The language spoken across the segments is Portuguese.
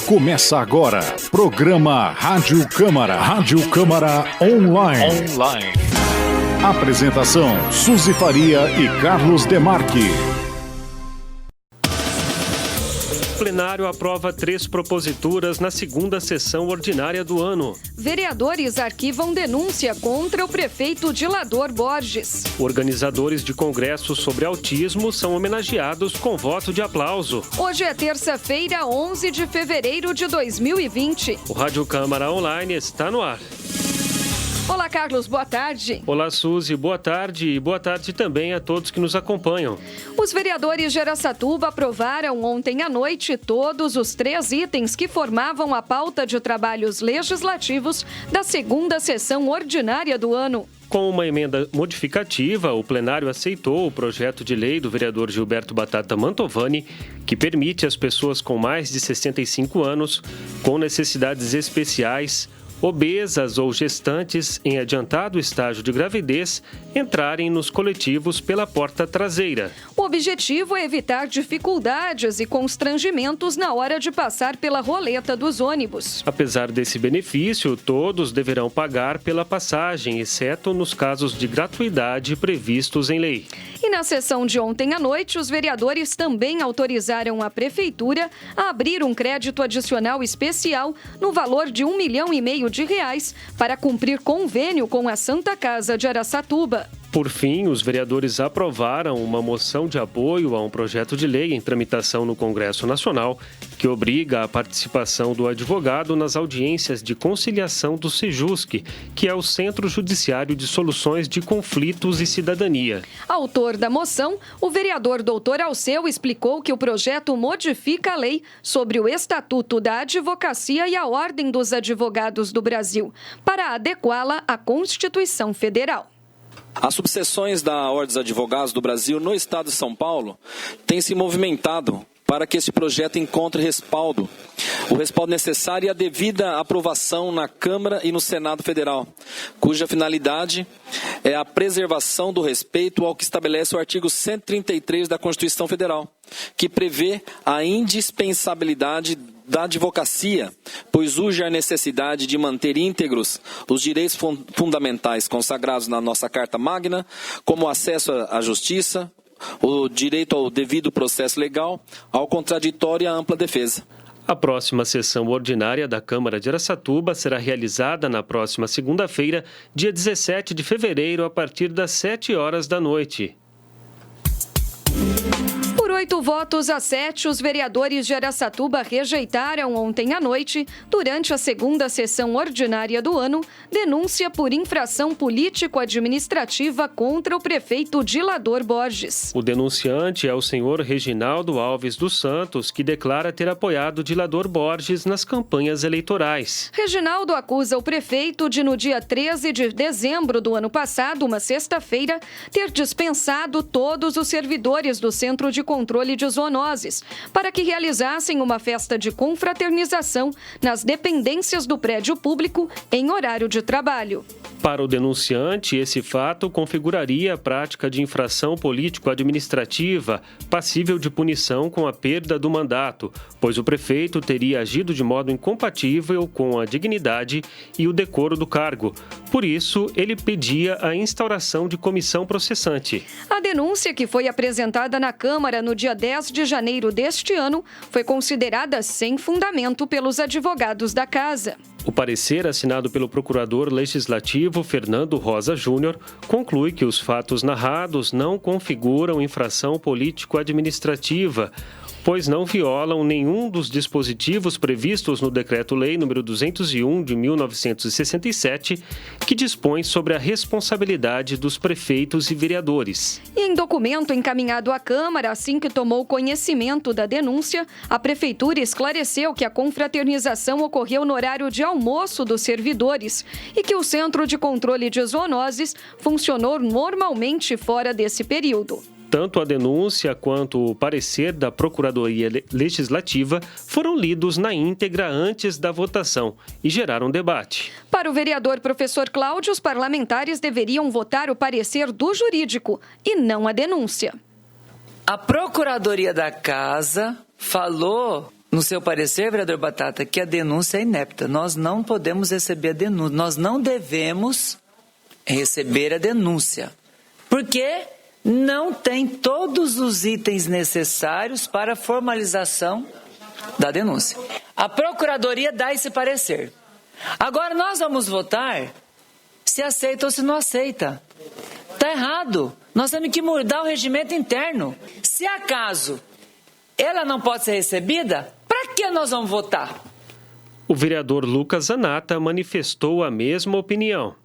Começa agora, programa Rádio Câmara. Rádio Câmara Online. Apresentação, Suzy Faria e Carlos Demarque. O plenário aprova 3 proposituras na segunda sessão ordinária do ano. Vereadores arquivam denúncia contra o prefeito Dilador Borges. Organizadores de congressos sobre autismo são homenageados com voto de aplauso. Hoje é terça-feira, 11 de fevereiro de 2020. O Rádio Câmara Online está no ar. Olá, Carlos, boa tarde. Olá, Suzy, boa tarde e boa tarde também a todos que nos acompanham. Os vereadores de Araçatuba aprovaram ontem à noite todos os 3 itens que formavam a pauta de trabalhos legislativos da segunda sessão ordinária do ano. Com uma emenda modificativa, o plenário aceitou o projeto de lei do vereador Gilberto Batata Mantovani, que permite às pessoas com mais de 65 anos, com necessidades especiais, obesas ou gestantes em adiantado estágio de gravidez entrarem nos coletivos pela porta traseira. O objetivo é evitar dificuldades e constrangimentos na hora de passar pela roleta dos ônibus. Apesar desse benefício, todos deverão pagar pela passagem, exceto nos casos de gratuidade previstos em lei. E na sessão de ontem à noite, os vereadores também autorizaram a Prefeitura a abrir um crédito adicional especial no valor de R$1,5 milhão para cumprir convênio com a Santa Casa de Araçatuba. Por fim, os vereadores aprovaram uma moção de apoio a um projeto de lei em tramitação no Congresso Nacional que obriga a participação do advogado nas audiências de conciliação do Sejusc, que é o Centro Judiciário de Soluções de Conflitos e Cidadania. Autor da moção, o vereador Dr. Alceu explicou que o projeto modifica a lei sobre o Estatuto da Advocacia e a Ordem dos Advogados do Brasil, para adequá-la à Constituição Federal. As subseções da Ordem dos Advogados do Brasil no estado de São Paulo têm se movimentado para que este projeto encontre respaldo, o respaldo necessário e a devida aprovação na Câmara e no Senado Federal, cuja finalidade é a preservação do respeito ao que estabelece o artigo 133 da Constituição Federal, que prevê a indispensabilidade da advocacia, pois urge a necessidade de manter íntegros os direitos fundamentais consagrados na nossa Carta Magna, como o acesso à justiça, o direito ao devido processo legal, ao contraditório e à ampla defesa. A próxima sessão ordinária da Câmara de Araçatuba será realizada na próxima segunda-feira, dia 17 de fevereiro, a partir das 7 horas da noite. Por 8 votos a 7, os vereadores de Araçatuba rejeitaram ontem à noite, durante a segunda sessão ordinária do ano, denúncia por infração político-administrativa contra o prefeito Dilador Borges. O denunciante é o senhor Reginaldo Alves dos Santos, que declara ter apoiado Dilador Borges nas campanhas eleitorais. Reginaldo acusa o prefeito de, no dia 13 de dezembro do ano passado, uma sexta-feira, ter dispensado todos os servidores do Centro de Controle de Zoonoses para que realizassem uma festa de confraternização nas dependências do prédio público em horário de trabalho. Para o denunciante, esse fato configuraria a prática de infração político-administrativa passível de punição com a perda do mandato, pois o prefeito teria agido de modo incompatível com a dignidade e o decoro do cargo. Por isso, ele pedia a instauração de comissão processante. A denúncia, que foi apresentada na Câmara no dia 10 de janeiro deste ano, foi considerada sem fundamento pelos advogados da Casa. O parecer, assinado pelo procurador legislativo Fernando Rosa Júnior, conclui que os fatos narrados não configuram infração político-administrativa, pois não violam nenhum dos dispositivos previstos no Decreto-Lei nº 201 de 1967, que dispõe sobre a responsabilidade dos prefeitos e vereadores. E em documento encaminhado à Câmara, assim que tomou conhecimento da denúncia, a Prefeitura esclareceu que a confraternização ocorreu no horário de almoço dos servidores e que o Centro de Controle de Zoonoses funcionou normalmente fora desse período. Tanto a denúncia quanto o parecer da Procuradoria Legislativa foram lidos na íntegra antes da votação e geraram debate. Para o vereador professor Cláudio, os parlamentares deveriam votar o parecer do jurídico e não a denúncia. A Procuradoria da Casa falou no seu parecer, vereador Batata, que a denúncia é inepta. Nós não podemos receber a denúncia. Nós não devemos receber a denúncia. Porque não tem todos os itens necessários para a formalização da denúncia. A Procuradoria dá esse parecer. Agora nós vamos votar se aceita ou se não aceita. Está errado. Nós temos que mudar o regimento interno. Se acaso ela não pode ser recebida, para que nós vamos votar? O vereador Lucas Zanata manifestou a mesma opinião.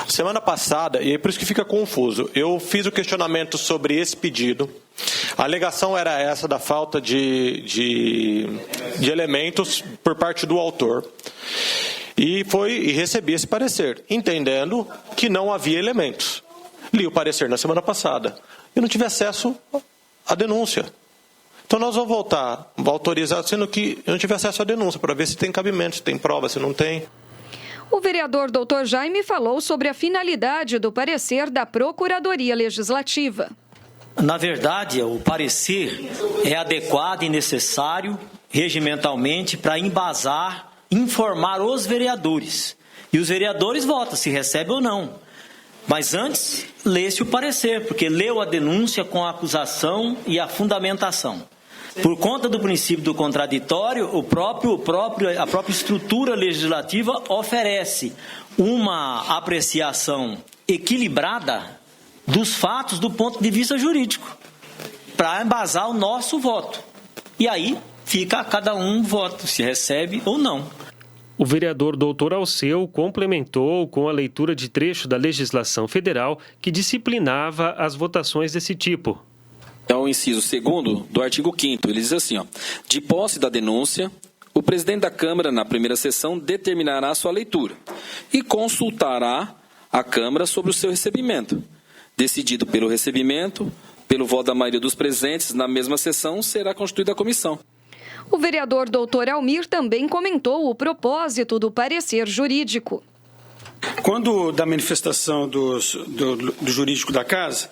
Semana passada, e é por isso que fica confuso, eu fiz o questionamento sobre esse pedido. A alegação era essa da falta de elementos por parte do autor. E recebi esse parecer, entendendo que não havia elementos. Li o parecer na semana passada e não tive acesso à denúncia. Então nós vamos voltar, autorizar, sendo que eu não tive acesso à denúncia, para ver se tem cabimento, se tem prova, se não tem. O vereador Dr. Jaime falou sobre a finalidade do parecer da Procuradoria Legislativa. Na verdade, o parecer é adequado e necessário regimentalmente para embasar, informar os vereadores. E os vereadores votam se recebe ou não. Mas antes, lê-se o parecer, porque leu a denúncia com a acusação e a fundamentação. Por conta do princípio do contraditório, a própria estrutura legislativa oferece uma apreciação equilibrada dos fatos do ponto de vista jurídico, para embasar o nosso voto. E aí fica a cada um voto, se recebe ou não. O vereador Dr. Alceu complementou com a leitura de trecho da legislação federal que disciplinava as votações desse tipo. É o inciso 2º do artigo 5º. Ele diz assim, de posse da denúncia, o presidente da Câmara, na primeira sessão, determinará a sua leitura e consultará a Câmara sobre o seu recebimento. Decidido pelo recebimento, pelo voto da maioria dos presentes, na mesma sessão, será constituída a comissão. O vereador Dr. Almir também comentou o propósito do parecer jurídico. Quando da manifestação do jurídico da Casa,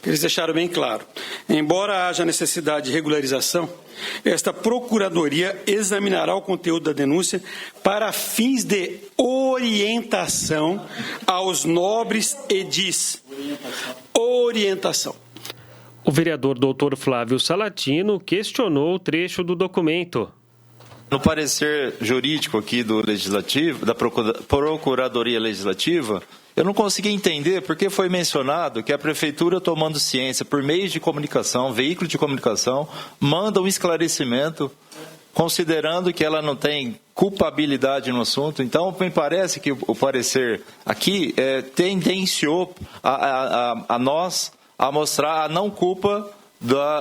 eles deixaram bem claro, embora haja necessidade de regularização, esta Procuradoria examinará o conteúdo da denúncia para fins de orientação aos nobres edis. Orientação. O vereador Dr. Flávio Salatino questionou o trecho do documento. No parecer jurídico aqui do Legislativo, da Procuradoria Legislativa, eu não consegui entender porque foi mencionado que a Prefeitura, tomando ciência por meios de comunicação, veículo de comunicação, manda um esclarecimento, considerando que ela não tem culpabilidade no assunto. Então, me parece que o parecer aqui tendenciou a nós a mostrar a não culpa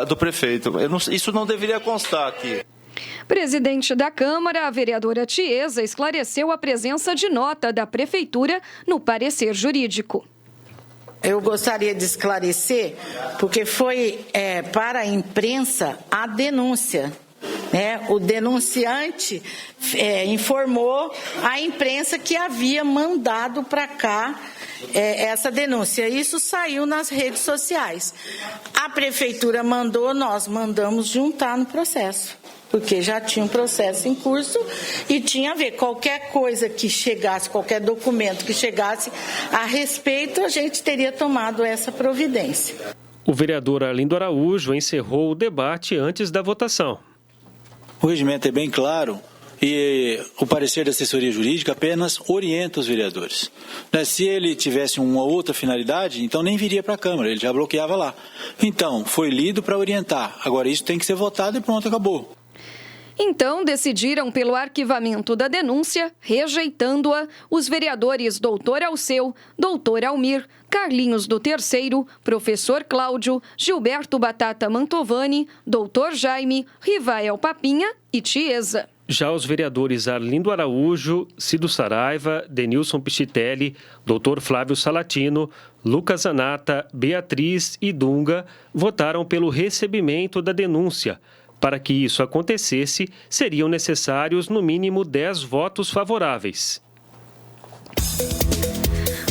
do prefeito. Isso não deveria constar aqui. Presidente da Câmara, a vereadora Tiesa, esclareceu a presença de nota da Prefeitura no parecer jurídico. Eu gostaria de esclarecer, porque foi para a imprensa a denúncia. O denunciante informou à imprensa que havia mandado para cá essa denúncia. Isso saiu nas redes sociais. A Prefeitura mandou, nós mandamos juntar no processo, porque já tinha um processo em curso e tinha a ver. Qualquer coisa que chegasse, qualquer documento que chegasse a respeito, a gente teria tomado essa providência. O vereador Arlindo Araújo encerrou o debate antes da votação. O regimento é bem claro e o parecer da assessoria jurídica apenas orienta os vereadores. Se ele tivesse uma outra finalidade, então nem viria para a Câmara, ele já bloqueava lá. Então, foi lido para orientar. Agora isso tem que ser votado e pronto, acabou. Então, decidiram pelo arquivamento da denúncia, rejeitando-a, os vereadores Dr. Alceu, Dr. Almir, Carlinhos do Terceiro, Professor Cláudio, Gilberto Batata Mantovani, Dr. Jaime, Rivael Papinha e Tiesa. Já os vereadores Arlindo Araújo, Cido Saraiva, Denilson Pichitelli, Dr. Flávio Salatino, Lucas Zanata, Beatriz e Dunga votaram pelo recebimento da denúncia. Para que isso acontecesse, seriam necessários no mínimo 10 votos favoráveis.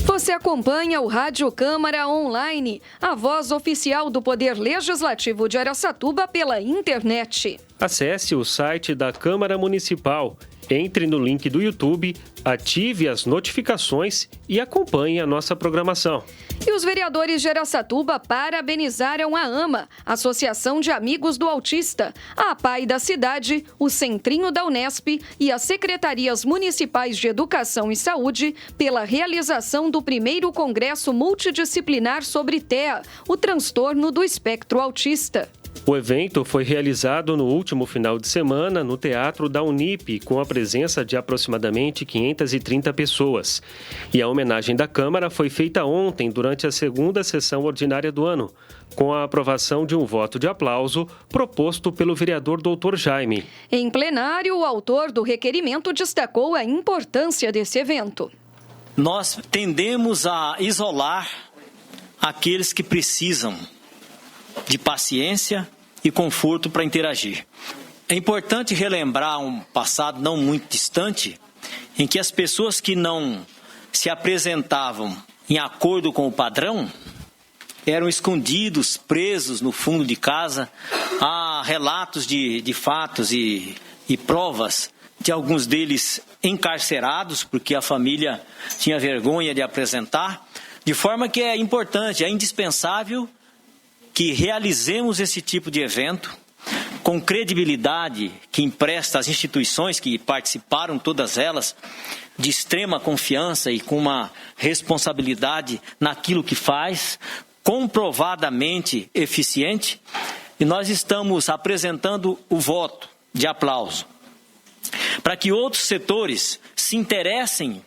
Você acompanha o Rádio Câmara Online, a voz oficial do Poder Legislativo de Araçatuba pela internet. Acesse o site da Câmara Municipal, entre no link do YouTube, ative as notificações e acompanhe a nossa programação. E os vereadores de Araçatuba parabenizaram a AMA, Associação de Amigos do Autista, a APAI da cidade, o Centrinho da Unesp e as Secretarias Municipais de Educação e Saúde pela realização do primeiro Congresso Multidisciplinar sobre TEA, o transtorno do espectro autista. O evento foi realizado no último final de semana no Teatro da Unip, com a presença de aproximadamente 530 pessoas. E a homenagem da Câmara foi feita ontem, durante a segunda sessão ordinária do ano, com a aprovação de um voto de aplauso proposto pelo vereador Dr. Jaime. Em plenário, o autor do requerimento destacou a importância desse evento. Nós tendemos a isolar aqueles que precisam de paciência e conforto para interagir. É importante relembrar um passado não muito distante, em que as pessoas que não se apresentavam em acordo com o padrão eram escondidos, presos no fundo de casa. Há relatos de fatos e provas de alguns deles encarcerados, porque a família tinha vergonha de apresentar, de forma que é importante, é indispensável que realizemos esse tipo de evento com credibilidade que empresta às instituições que participaram, todas elas, de extrema confiança e com uma responsabilidade naquilo que faz, comprovadamente eficiente, e nós estamos apresentando o voto de aplauso para que outros setores se interessem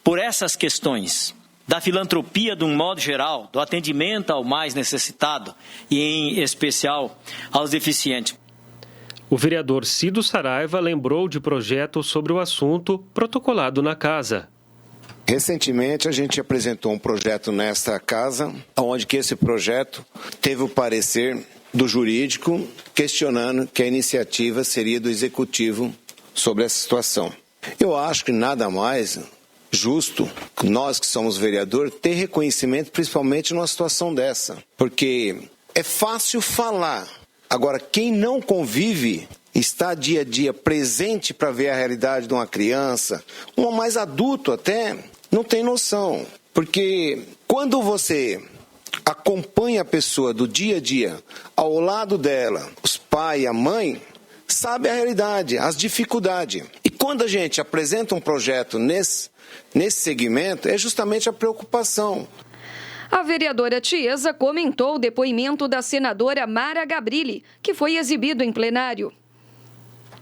por essas questões da filantropia de um modo geral, do atendimento ao mais necessitado e, em especial, aos deficientes. O vereador Cido Saraiva lembrou de projetos sobre o assunto protocolado na casa. Recentemente, a gente apresentou um projeto nesta casa, onde que esse projeto teve o parecer do jurídico questionando que a iniciativa seria do executivo sobre essa situação. Eu acho que nada mais justo, nós que somos vereadores, ter reconhecimento principalmente numa situação dessa. Porque é fácil falar, agora quem não convive, está dia a dia presente para ver a realidade de uma criança, um mais adulto até, não tem noção. Porque quando você acompanha a pessoa do dia a dia, ao lado dela, os pais e a mãe, sabe a realidade, as dificuldades. E quando a gente apresenta um projeto nesse segmento, é justamente a preocupação. A vereadora Tiesa comentou o depoimento da senadora Mara Gabrilli, que foi exibido em plenário.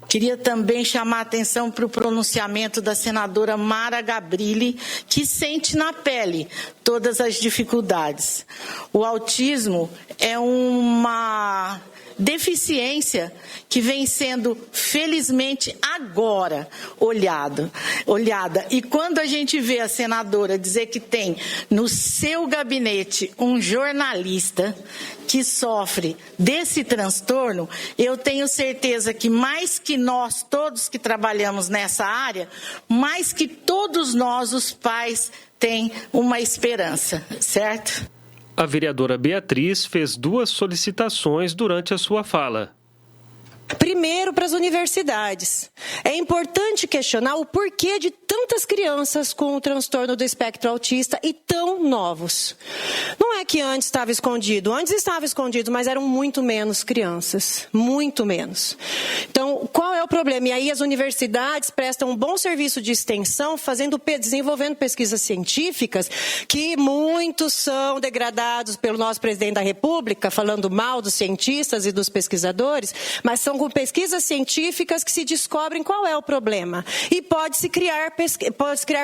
Queria também chamar a atenção para o pronunciamento da senadora Mara Gabrilli, que sente na pele todas as dificuldades. O autismo é uma deficiência que vem sendo, felizmente, agora olhada. E quando a gente vê a senadora dizer que tem no seu gabinete um jornalista que sofre desse transtorno, eu tenho certeza que mais que nós todos que trabalhamos nessa área, mais que todos nós, os pais, têm uma esperança, certo? A vereadora Beatriz fez 2 solicitações durante a sua fala. Primeiro, para as universidades. É importante questionar o porquê de tantas crianças com o transtorno do espectro autista e tão novos. Não é que antes estava escondido mas eram muito menos crianças, muito menos. Então, qual é o problema? E aí as universidades prestam um bom serviço de extensão, desenvolvendo pesquisas científicas, que muitos são degradados pelo nosso presidente da República, falando mal dos cientistas e dos pesquisadores, mas são com pesquisas científicas que se descobrem qual é o problema. E pode-se criar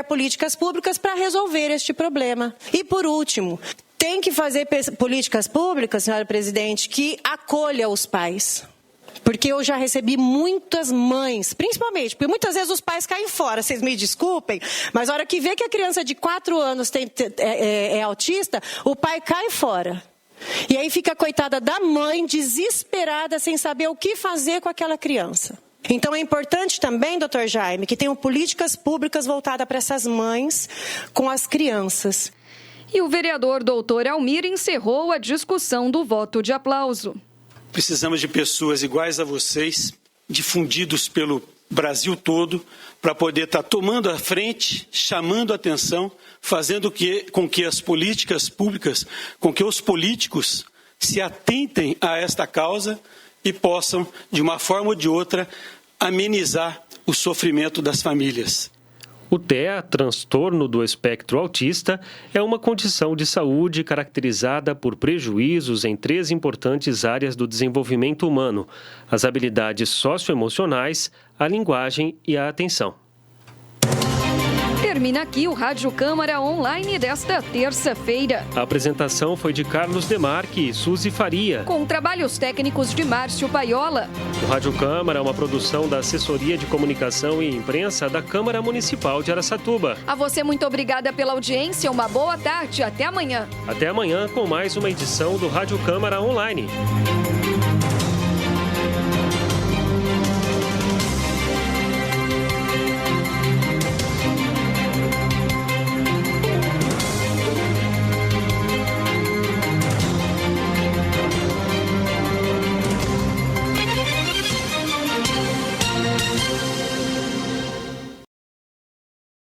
políticas públicas para resolver este problema. E, por último, tem que fazer políticas públicas, senhora presidente, que acolha os pais. Porque eu já recebi muitas mães, principalmente, porque muitas vezes os pais caem fora, vocês me desculpem, mas a hora que vê que a criança de 4 anos é autista, o pai cai fora. E aí fica a coitada da mãe, desesperada, sem saber o que fazer com aquela criança. Então é importante também, doutor Jaime, que tenham políticas públicas voltadas para essas mães com as crianças. E o vereador doutor Almir encerrou a discussão do voto de aplauso. precisamos de pessoas iguais a vocês, difundidos pelo Brasil todo, para poder estar tomando a frente, chamando a atenção, fazendo com que as políticas públicas, com que os políticos se atentem a esta causa e possam, de uma forma ou de outra, amenizar o sofrimento das famílias. O TEA, transtorno do espectro autista, é uma condição de saúde caracterizada por prejuízos em 3 importantes áreas do desenvolvimento humano: as habilidades socioemocionais, a linguagem e a atenção. Termina aqui o Rádio Câmara Online desta terça-feira. A apresentação foi de Carlos Demarque e Suzy Faria, com trabalhos técnicos de Márcio Paiola. O Rádio Câmara é uma produção da Assessoria de Comunicação e Imprensa da Câmara Municipal de Araçatuba. A você, muito obrigada pela audiência, uma boa tarde, até amanhã. Até amanhã com mais uma edição do Rádio Câmara Online.